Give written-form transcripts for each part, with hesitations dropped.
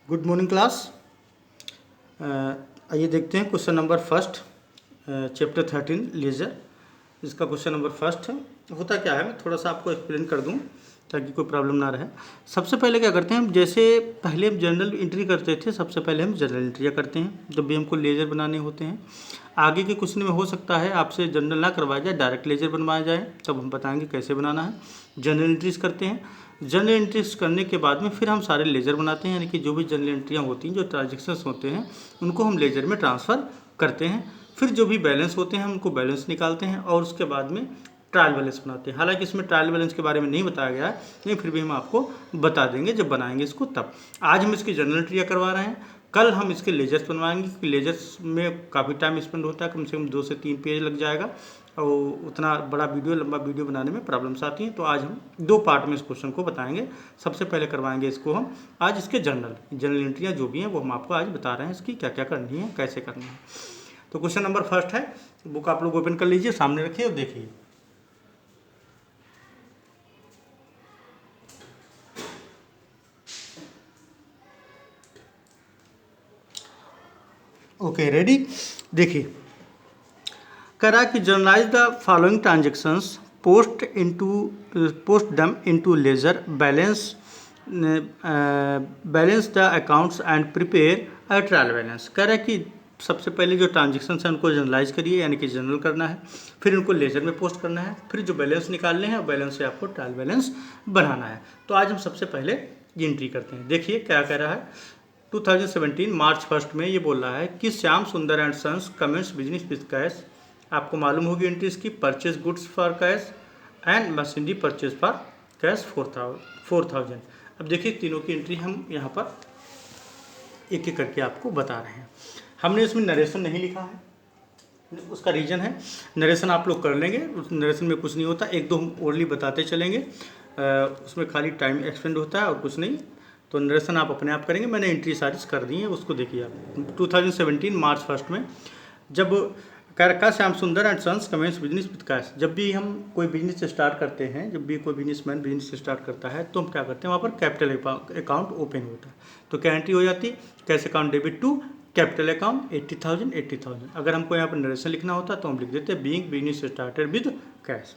Good morning class. आइए देखते हैं question number first, chapter 13 ledger. इसका क्वेश्चन नंबर फर्स्ट है। होता क्या है, मैं थोड़ा सा आपको एक्सप्लेन कर दूं ताकि कोई प्रॉब्लम ना रहे। सबसे पहले क्या करते हैं हम, जैसे पहले हम जनरल एंट्री करते थे, सबसे पहले हम जनरल एंट्रियाँ करते हैं जब भी हमको लेजर बनाने होते हैं। आगे के क्वेश्चन में हो सकता है आपसे जनरल ना करवाया जाए, डायरेक्ट लेजर बनवाया जाए, तब हम बताएंगे कैसे बनाना है। जनरल एंट्रीज करते हैं। जनरल एंट्रीज करने के बाद में फिर हम सारे लेजर बनाते हैं, यानी कि जो भी जनरल एंट्रियाँ होती हैं, जो ट्रांजेक्शन्स होते हैं, उनको हम लेजर में ट्रांसफ़र करते हैं। फिर जो भी बैलेंस होते हैं हम उनको बैलेंस निकालते हैं और उसके बाद में ट्रायल बैलेंस बनाते हैं। हालांकि इसमें ट्रायल बैलेंस के बारे में नहीं बताया गया है, लेकिन फिर भी हम आपको बता देंगे जब बनाएंगे इसको तब। आज हम इसकी जनरल एंट्रियाँ करवा रहे हैं, कल हम इसके लेजर्स बनवाएंगे क्योंकि लेजर्स में काफ़ी टाइम स्पेंड होता है, कम से कम 2 से 3 पेज लग जाएगा और उतना बड़ा वीडियो, लंबा वीडियो बनाने में प्रॉब्लम्स आती हैं। तो आज हम 2 पार्ट में इस क्वेश्चन को बताएंगे। सबसे पहले करवाएंगे इसको हम आज इसके जनरल एंट्रियाँ जो भी हैं वो हम आपको आज बता रहे हैं, इसकी क्या क्या करनी है, कैसे करनी है। तो क्वेश्चन नंबर फर्स्ट है, बुक आप लोग ओपन कर लीजिए, सामने रखिए और देखिए। Okay ready. देखिए करा कि journalize the following transactions, post them into ledger, balance the accounts and prepare a trial balance. कह रहा है कि सबसे पहले जो ट्रांजेक्शन्स हैं उनको जर्नलाइज करिए, यानी कि जनरल करना है, फिर उनको लेजर में पोस्ट करना है, फिर जो बैलेंस निकालने हैं बैलेंस से आपको ट्रायल बैलेंस बनाना है। तो आज हम सबसे पहले एंट्री करते हैं। देखिए क्या कह रहा है, 2017 मार्च 1 में ये बोल रहा है कि Shyam Sundar and sons commences business with cash. आपको मालूम होगी एंट्रीज की, purchase goods for cash and machinery purchase for cash 4000। अब देखिए तीनों की एंट्री हम यहाँ पर एक एक करके आपको बता रहे हैं। हमने इसमें नरेशन नहीं लिखा है, उसका रीज़न है, नरेशन आप लोग कर लेंगे, उस नरेशन में कुछ नहीं होता, एक दो हम ओरली बताते चलेंगे, उसमें खाली टाइम एक्सपेंड होता है और कुछ नहीं। तो नरेशन आप अपने आप करेंगे, मैंने एंट्री सारी कर दी है, उसको देखिए आप। 2017 मार्च 1 में जब का Shyam Sundar and sons commence business with cash. जब भी हम कोई बिजनेस स्टार्ट करते हैं, जब भी कोई बिजनेसमैन बिजनेस स्टार्ट करता है तो हम क्या करते हैं, वहाँ पर कैपिटल अकाउंट ओपन होता है। तो क्या एंट्री हो जाती है, cash account debit to capital account 80,000। अगर हमको यहाँ पर नरेशन लिखना होता तो हम लिख देते हैं being business started with cash.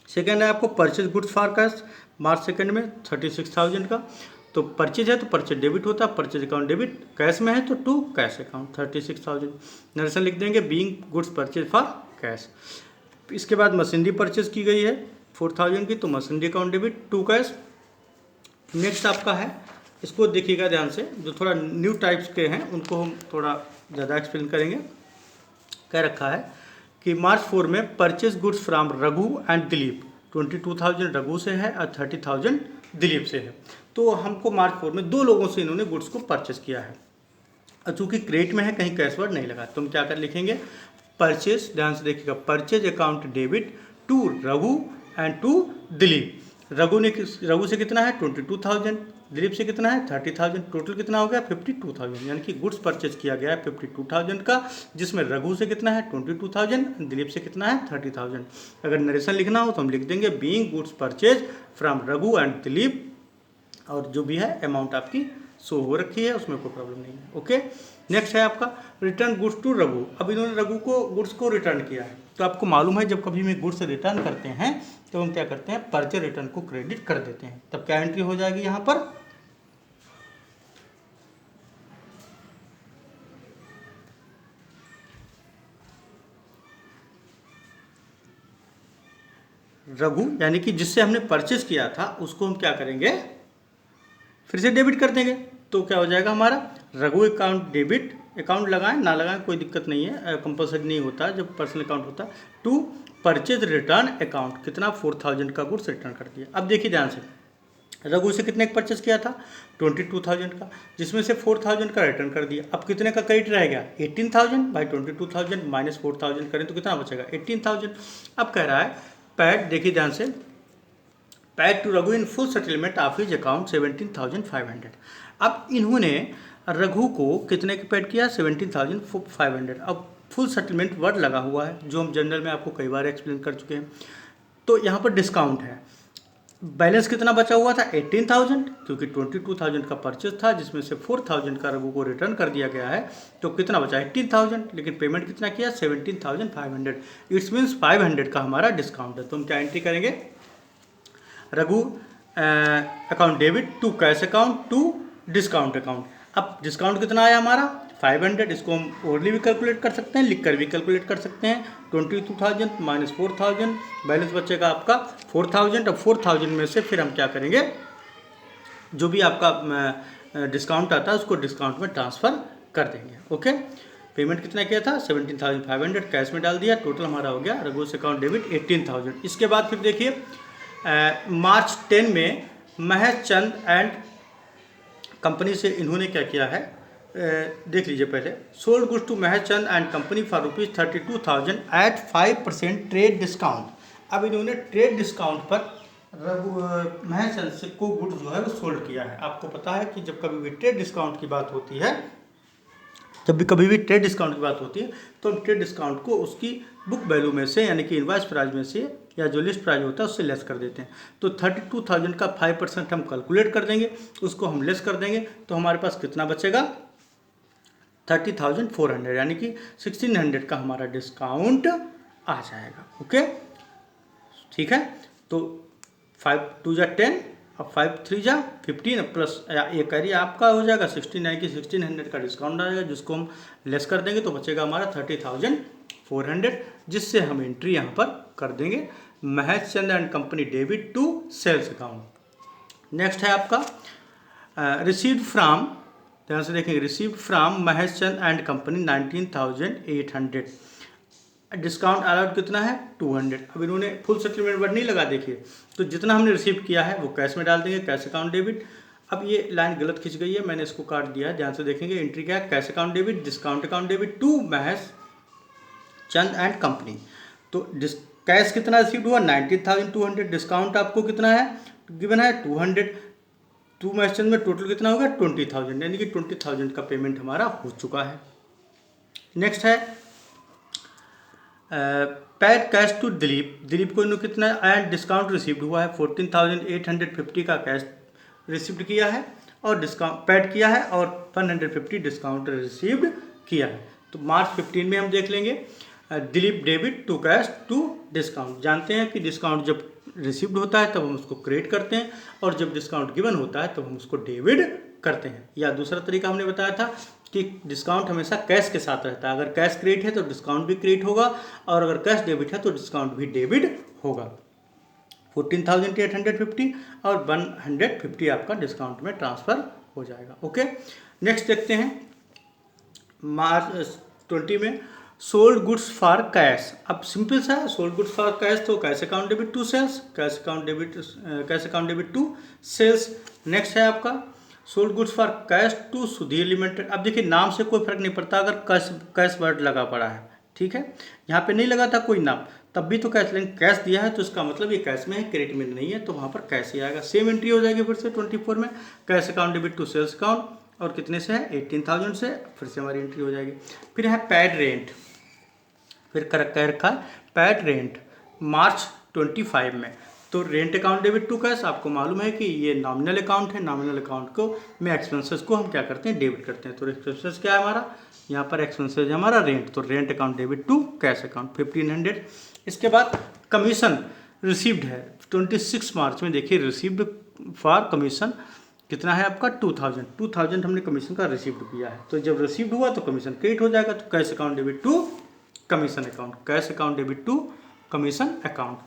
Second है आपको परचेज गुड्स फॉर कैश, मार्च 2 में 36,000 का। तो परचेज है तो परचेज डेबिट होता है, परचेज अकाउंट डेबिट, कैश में है तो टू कैश अकाउंट 36,000। नरेशन लिख देंगे being goods purchase for cash. इसके बाद मशीनरी परचेज की गई है 4,000 की, तो machinery account debit to cash. Next आपका है, इसको देखिएगा ध्यान से, जो थोड़ा न्यू टाइप्स के हैं उनको हम थोड़ा ज़्यादा एक्सप्लेन करेंगे। कह रखा है कि मार्च 4 में purchase goods from Raghu and Dilip, 22,000 Raghu से है और 30,000 दिलीप से है। तो हमको मार्च 4 में 2 लोगों से इन्होंने गुड्स को परचेज किया है, और चूँकि क्रेडिट में है, कहीं कैश वर्ड नहीं लगा, तो हम क्या कर लिखेंगे, परचेज, ध्यान से देखिएगा, purchase account debit to Raghu and to Dilip. Raghu से कितना है 22,000, दिलीप से कितना है 30,000, टोटल कितना हो गया 52,000। यानी कि गुड्स परचेज किया गया है 52,000 का, जिसमें रघु से कितना है 22,000, दिलीप से कितना है 30,000। अगर नरेशन लिखना हो तो हम लिख देंगे being goods purchase from Raghu and Dilip, और जो भी है अमाउंट आपकी शो हो रखी है, उसमें कोई प्रॉब्लम नहीं है। ओके, नेक्स्ट है आपका रिटर्न गुड्स टू रघु। अब इन्होंने रघु को गुड्स को रिटर्न किया है, तो आपको मालूम है जब कभी भी गुड्स रिटर्न करते हैं तो हम क्या करते हैं, परचेज रिटर्न को क्रेडिट कर देते हैं। तब क्या एंट्री हो जाएगी यहाँ पर, रघु यानी कि जिससे हमने परचेज किया था उसको हम क्या करेंगे, फिर से डेबिट कर देंगे। तो क्या हो जाएगा हमारा रघु अकाउंट डेबिट, अकाउंट लगाएं ना लगाएं कोई दिक्कत नहीं है, कंपलसरी नहीं होता जब पर्सनल अकाउंट होता है, टू परचेज रिटर्न अकाउंट, कितना 4,000 का गुड्स रिटर्न कर दिया। अब देखिए ध्यान से, रघु से कितने का परचेज किया था 22,000 का, जिसमें से 4,000 का रिटर्न कर दिया। अब कितने का क्रेडिट रह गया 18,000 बाई 22,000 माइनस 4,000 करें तो कितना बचेगा 18,000। अब कह रहा है पैड, देखिए ध्यान से, paid to Raghu in full settlement of his account 17,500। अब इन्होंने रघु को कितने के पैड किया 17,500। अब फुल सेटलमेंट वर्ड लगा हुआ है, जो हम जनरल में आपको कई बार एक्सप्लेन कर चुके हैं। तो यहाँ पर डिस्काउंट है, बैलेंस कितना बचा हुआ था 18,000, क्योंकि 22,000 का परचेज था जिसमें से 4,000 का रघु को रिटर्न कर दिया गया है, तो कितना बचा 18,000, लेकिन पेमेंट कितना किया 17,500। इट्स मीन्स 500 का हमारा डिस्काउंट है। तो हम क्या एंट्री करेंगे, Raghu account debit to cash account to discount account. अब डिस्काउंट कितना आया हमारा 500, इसको हम ओरली भी कैलकुलेट कर सकते हैं, लिख कर भी कैलकुलेट कर सकते हैं। 22,000 माइनस 4,000, बैलेंस बचेगा आपका 4,000। अब 4,000 में से फिर हम क्या करेंगे, जो भी आपका डिस्काउंट आता है उसको डिस्काउंट में ट्रांसफ़र कर देंगे। ओके, पेमेंट कितना किया था 17,500, कैश में डाल दिया, टोटल हमारा हो गया रघुस अकाउंट डेबिट 18,000। इसके बाद फिर देखिए मार्च 10 में महेश चंद एंड कंपनी से इन्होंने क्या किया है, देख लीजिए पहले। Sold goods to Mahesh Chand and company for ₹32,000 at 5% trade discount. अब इन्होंने ट्रेड डिस्काउंट पर महेश चंद से को गुड्स जो है वो सोल्ड किया है। आपको पता है कि जब कभी भी ट्रेड डिस्काउंट की बात होती है, जब भी कभी भी ट्रेड डिस्काउंट की बात होती है तो हम ट्रेड डिस्काउंट को उसकी बुक वैल्यू में से यानी कि इनवॉइस प्राइस में से या जो लिस्ट प्राइस होता है उससे लेस कर देते हैं। तो 32,000 का 5% हम कैलकुलेट कर देंगे, उसको हम लेस कर देंगे, तो हमारे पास कितना बचेगा 30,400, यानी कि 1,600 का हमारा डिस्काउंट आ जाएगा। ओके, ठीक है। तो 5 2 जा 10, अब 5 3 जा 15, प्लस ये करिए आपका हो जाएगा 16, यानी कि 1,600 का डिस्काउंट आ जाएगा, जिसको हम लेस कर देंगे तो बचेगा हमारा 30,400, जिससे हम एंट्री यहाँ पर कर देंगे Mahesh Chand and company debit to sales account. Next है आपका रिसीव्ड फ्रॉम, ध्यान से देखेंगे, received from Mahesh Chand and company 19,800, discount allowed कितना है 200। अब इन्होंने फुल सेटलमेंट वर्ड नहीं लगा, देखिए, तो जितना हमने रिसीव किया है वो कैश में डाल देंगे, कैश अकाउंट डेबिट। अब ये लाइन गलत खिंच गई है, मैंने इसको काट दिया है, ध्यान से देखेंगे। एंट्री क्या है, cash account debit, discount account debit to Mahesh Chand and company. तो कैश कितना रिसीव हुआ 19,200, डिस्काउंट आपको कितना है गिवन है 200, टू महेश चंद में टोटल कितना होगा 20,000, यानी कि 20,000 का पेमेंट हमारा हो चुका है। नेक्स्ट है paid cash to Dilip, Dilip को इन्होंने कितना एंड डिस्काउंट रिसीव्ड हुआ है 14,850 का कैश रिसीव्ड किया है और डिस्काउंट पेड किया है और 150 डिस्काउंट रिसीव्ड किया है। तो मार्च 15 में हम देख लेंगे Dilip debit to cash to discount. जानते हैं कि डिस्काउंट जब रिसीव्ड होता है तब हम उसको क्रेडिट करते हैं और जब डिस्काउंट गिवन होता है तब हम उसको डेबिट करते हैं। या दूसरा तरीका हमने बताया था कि डिस्काउंट हमेशा कैश के साथ रहता है, अगर कैश क्रेडिट है तो डिस्काउंट भी क्रेडिट होगा और अगर कैश डेबिट है तो डिस्काउंट भी डेबिट होगा। 14,850 और 150 आपका डिस्काउंट में ट्रांसफ़र हो जाएगा। ओके, नेक्स्ट देखते हैं मार्च 20 में सोल्ड गुड्स फॉर कैश। अब सिंपल सा है, सोल्ड गुड्स फॉर कैश तो cash account debit to sales, cash account debit to sales. Next है आपका sold goods for cash to Sudhir limited. अब देखिए नाम से कोई फर्क नहीं पड़ता अगर कैश वर्ड लगा पड़ा है, ठीक है, यहाँ पे नहीं लगा था कोई नाम तब भी तो कैश, लेकिन कैश दिया है तो इसका मतलब ये कैश में है, क्रेडिट में नहीं है, तो वहाँ पर कैश ही आएगा। सेम एंट्री हो जाएगी फिर से 24 में, cash account debit to sales account और कितने से है 18,000 से, फिर से हमारी एंट्री हो जाएगी। फिर है पैड रेंट, फिर कह रखा है पैड रेंट मार्च 25 में। तो rent account debit to cash, आपको मालूम है कि ये नॉमिनल अकाउंट है, नॉमिनल अकाउंट को में एक्सपेंसेस को हम क्या करते हैं डेबिट करते हैं। तो एक्सपेंसेस क्या है हमारा, यहाँ पर एक्सपेंसेस है हमारा रेंट, तो rent account debit to cash account 1,500। इसके बाद कमीशन रिसीव्ड है 26 मार्च में, देखिए रिसीव्ड फॉर कमीशन कितना है आपका 2,000 हमने कमीशन का रिसीव्ड किया है। तो जब रिसीव्ड हुआ तो कमीशन क्रेडिट हो जाएगा, तो cash account debit to commission account, cash account debit to commission account.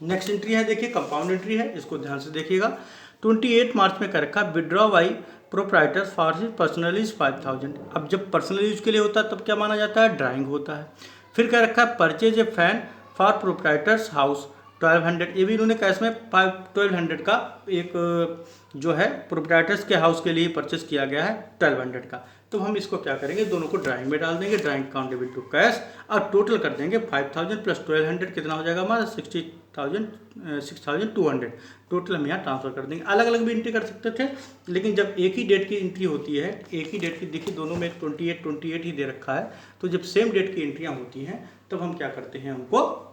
Next entry है देखिए कंपाउंड एंट्री है, इसको ध्यान से देखिएगा। 28 मार्च में कर रखा withdraw by proprietors for personal use 5,000। अब जब पर्सनल यूज के लिए होता है तब क्या माना जाता है, ड्राइंग होता है। फिर क्या रखा है purchase a fan for proprietors house 1,200, ये भी इन्होंने कैश में 1,200 का एक जो है प्रोप्राइटर्स के हाउस के लिए परचेस किया गया है 1,200 का। तो हम इसको क्या करेंगे, दोनों को ड्राइंग में डाल देंगे, drawing account debit to cash और टोटल कर देंगे 5,000 प्लस 1,200 कितना हो जाएगा हमारा 6,200, टोटल हम यहाँ ट्रांसफर कर देंगे। अलग अलग भी एंट्री कर सकते थे, लेकिन जब एक ही डेट की एंट्री होती है, एक ही डेट की, देखिए दोनों में 28 ही दे रखा है, तो जब सेम डेट की एंट्रियाँ होती हैं तब हम क्या करते हैं, हमको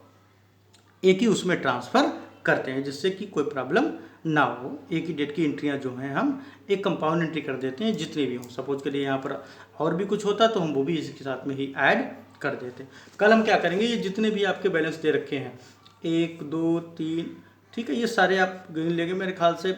एक ही उसमें ट्रांसफ़र करते हैं, जिससे कि कोई प्रॉब्लम ना हो। एक ही डेट की एंट्रियां जो हैं हम एक कंपाउंड एंट्री कर देते हैं, जितनी भी हों। सपोज करिए यहाँ पर और भी कुछ होता तो हम वो भी इसके साथ में ही ऐड कर देते। कल हम क्या करेंगे, ये जितने भी आपके बैलेंस दे रखे हैं 1 2 3, ठीक है, ये सारे आप गिन लेंगे। मेरे ख्याल से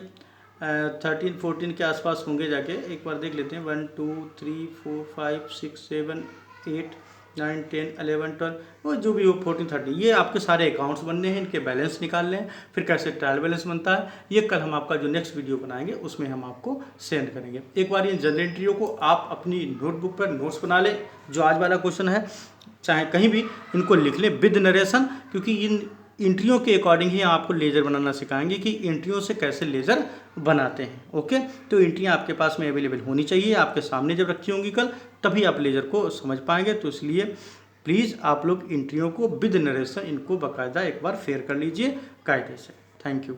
13 14 के आसपास होंगे, जाके एक बार देख लेते हैं। 1 2 3 4 5 6 7 8 9 10 11 12, वो जो भी हो 14 30, ये आपके सारे अकाउंट्स बनने हैं, इनके बैलेंस निकालने हैं। फिर कैसे ट्रायल बैलेंस बनता है, ये कल हम आपका जो नेक्स्ट वीडियो बनाएंगे उसमें हम आपको सेंड करेंगे। एक बार इन जनरल एंट्रियों को आप अपनी नोटबुक पर नोट्स बना लें, जो आज वाला क्वेश्चन है, चाहे कहीं भी इनको लिख लें विद नरेशन, क्योंकि इन एंट्रियों के अकॉर्डिंग ही आपको लेजर बनाना सिखाएंगे कि एंट्रियों से कैसे लेजर बनाते हैं। ओके, तो एंट्रियां आपके पास में अवेलेबल होनी चाहिए, आपके सामने जब रखी होंगी कल, तभी आप लेजर को समझ पाएंगे। तो इसलिए प्लीज़ आप लोग एंट्रियों को विद नरेशन इनको बाकायदा एक बार फेयर कर लीजिए कायदे से। Thank you.